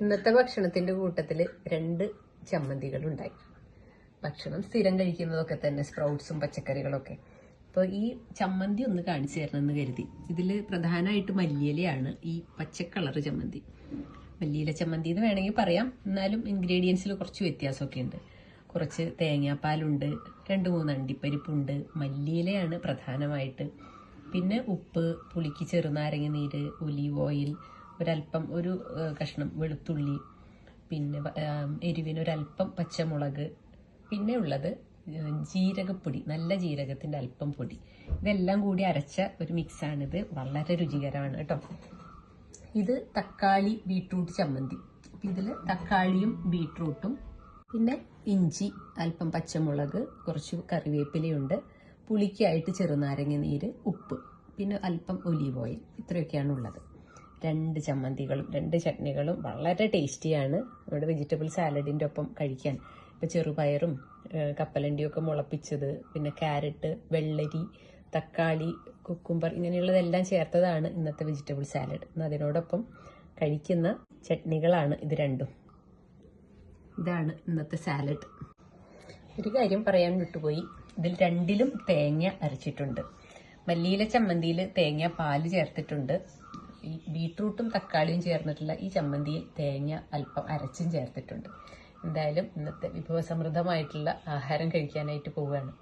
ഇന്നത്തെ ഭക്ഷണത്തിന്റെ കൂട്ടത്തില് 2 ചമ്മന്തികൾ ഉണ്ടായി. ഭക്ഷണം സ്ഥിരം കഴിക്കുന്നതൊക്കെ തന്നെ, സ്പ്രൗട്ട്സും പച്ചക്കറികളൊക്കെ. അപ്പോൾ ഈ ചമ്മന്തി ഒന്ന് കാണിച്ചു തരണമെന്ന് കരുതി. ഇതില് പ്രധാനമായിട്ട് മല്ലിയിലയാണ്, ഈ പച്ചക്കളർ ചമ്മന്തി. മല്ലിയില ചമ്മന്തി എന്ന് വേണമെങ്കിൽ പറയാം, എന്നാലും ഇൻഗ്രീഡിയൻസിൽ കുറച്ച് വ്യത്യാസമൊക്കെ ഉണ്ട്. കുറച്ച് തേങ്ങാപ്പാലുണ്ട്, 2-3 അണ്ടിപ്പരിപ്പുണ്ട്, മല്ലിയിലയാണ് പ്രധാനമായിട്ട്. പിന്നെ ഉപ്പ്, പുളിക്ക് ചെറുനാരങ്ങ നീര്, ഒലീവ് ഓയിൽ, ഒരല്പം, ഒരു കഷ്ണം വെളുത്തുള്ളി, പിന്നെ എരിവിനൊരല്പം പച്ചമുളക്, പിന്നെ ഉള്ളത് ജീരകപ്പൊടി, നല്ല ജീരകത്തിന്റെ അല്പം പൊടി. ഇതെല്ലാം കൂടി അരച്ച ഒരു മിക്സാണിത്. വളരെ രുചികരമാണ് കേട്ടോ. ഇത് തക്കാളി ബീട്രൂട്ട് ചമ്മന്തി. ഇതില് തക്കാളിയും ബീട്രൂട്ടും, പിന്നെ ഇഞ്ചി, അല്പം പച്ചമുളക്, കുറച്ച് കറിവേപ്പിലയുണ്ട്, പുളിക്കായിട്ട് ചെറുനാരങ്ങ നീര്, ഉപ്പ്, പിന്നെ അല്പം ഒലീവ് ഓയിൽ. ഇത്രയൊക്കെയാണ് ഉള്ളത്. 2 ചമ്മന്തികളും 2 ചട്നികളും വളരെ ടേസ്റ്റിയാണ്. നമ്മുടെ വെജിറ്റബിൾ സാലഡിന്റെ ഒപ്പം കഴിക്കാൻ. ഇപ്പൊ ചെറുപയറും കപ്പലണ്ടിയും ഒക്കെ മുളപ്പിച്ചത്, പിന്നെ ക്യാരറ്റ്, വെള്ളരി, തക്കാളി, കുക്കുംബർ, ഇങ്ങനെയുള്ളതെല്ലാം ചേർത്തതാണ് ഇന്നത്തെ വെജിറ്റബിൾ സാലഡ്. അതിനോടൊപ്പം കഴിക്കുന്ന ചട്നികളാണ് ഇത് രണ്ടും. ഇതാണ് ഇന്നത്തെ സാലഡ്. ഒരു കാര്യം പറയാൻ വിട്ടുപോയി, ഇതിൽ 2ലും തേങ്ങ അരച്ചിട്ടുണ്ട്. മല്ലിയില ചമ്മന്തിയിൽ തേങ്ങ പാല് ചേർത്തിട്ടുണ്ട്. ഈ ബീട്രൂട്ടും തക്കാളിയും ചേർന്നിട്ടുള്ള ഈ ചമ്മന്തിയിൽ തേങ്ങ അല്പം അരച്ചും ചേർത്തിട്ടുണ്ട്. എന്തായാലും ഇന്നത്തെ വിഭവസമൃദ്ധമായിട്ടുള്ള ആഹാരം കഴിക്കാനായിട്ട് പോവുകയാണ്.